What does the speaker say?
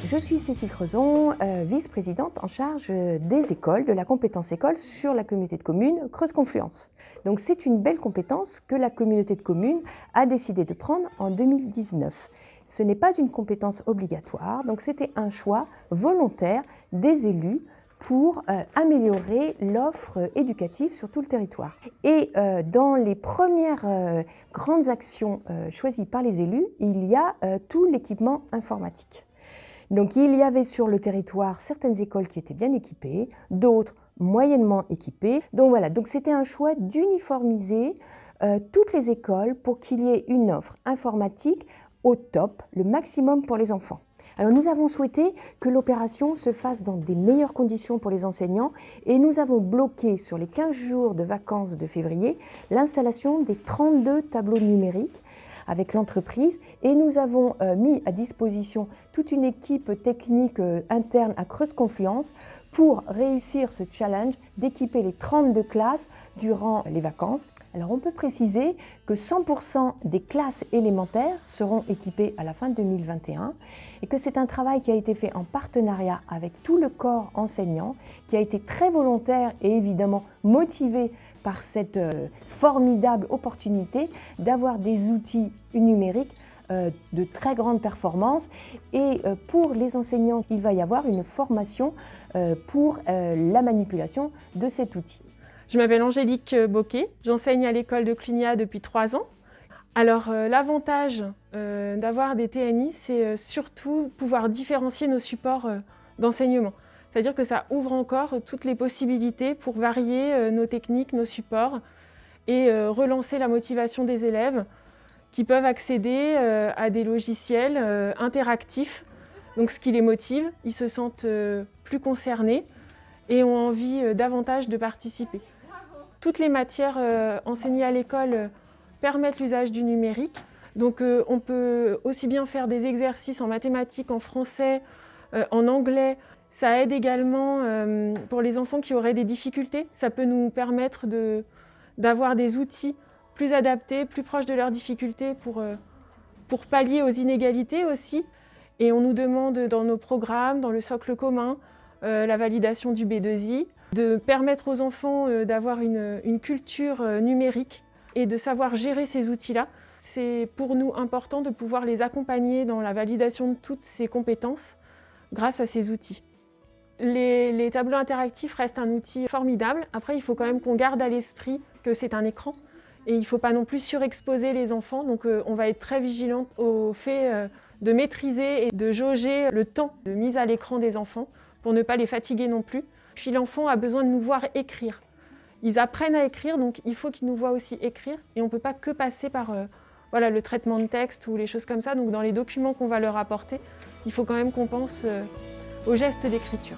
Je suis Cécile Crezon, vice-présidente en charge des écoles, de la compétence école sur la communauté de communes Creuse-Confluence. Donc c'est une belle compétence que la communauté de communes a décidé de prendre en 2019. Ce n'est pas une compétence obligatoire, donc c'était un choix volontaire des élus pour améliorer l'offre éducative sur tout le territoire. Et dans les premières grandes actions choisies par les élus, il y a tout l'équipement informatique. Donc il y avait sur le territoire certaines écoles qui étaient bien équipées, d'autres moyennement équipées. Donc voilà, donc c'était un choix d'uniformiser toutes les écoles pour qu'il y ait une offre informatique au top, le maximum pour les enfants. Alors nous avons souhaité que l'opération se fasse dans des meilleures conditions pour les enseignants et nous avons bloqué sur les 15 jours de vacances de février l'installation des 32 tableaux numériques avec l'entreprise et nous avons mis à disposition toute une équipe technique interne à Creuse-Confluence pour réussir ce challenge d'équiper les 32 classes durant les vacances. Alors on peut préciser que 100% des classes élémentaires seront équipées à la fin de 2021 et que c'est un travail qui a été fait en partenariat avec tout le corps enseignant, qui a été très volontaire et évidemment motivé par cette formidable opportunité d'avoir des outils numériques de très grande performance. Et pour les enseignants, il va y avoir une formation pour la manipulation de cet outil. Je m'appelle Angélique Boquet, j'enseigne à l'école de Clunia depuis 3 ans. Alors l'avantage d'avoir des TNI, c'est surtout pouvoir différencier nos supports d'enseignement. C'est-à-dire que ça ouvre encore toutes les possibilités pour varier nos techniques, nos supports et relancer la motivation des élèves qui peuvent accéder à des logiciels interactifs. Donc ce qui les motive, ils se sentent plus concernés et ont envie davantage de participer. Toutes les matières enseignées à l'école permettent l'usage du numérique. Donc on peut aussi bien faire des exercices en mathématiques, en français, en anglais. Ça aide également pour les enfants qui auraient des difficultés. Ça peut nous permettre d'avoir des outils plus adaptés, plus proches de leurs difficultés pour pallier aux inégalités aussi. Et on nous demande dans nos programmes, dans le socle commun, la validation du B2I, de permettre aux enfants d'avoir une culture numérique et de savoir gérer ces outils-là. C'est pour nous important de pouvoir les accompagner dans la validation de toutes ces compétences grâce à ces outils. Les tableaux interactifs restent un outil formidable. Après, il faut quand même qu'on garde à l'esprit que c'est un écran et il ne faut pas non plus surexposer les enfants. Donc on va être très vigilant au fait de maîtriser et de jauger le temps de mise à l'écran des enfants pour ne pas les fatiguer non plus. Puis l'enfant a besoin de nous voir écrire. Ils apprennent à écrire, donc il faut qu'ils nous voient aussi écrire et on ne peut pas que passer par voilà, le traitement de texte ou les choses comme ça. Donc dans les documents qu'on va leur apporter, il faut quand même qu'on pense aux gestes d'écriture.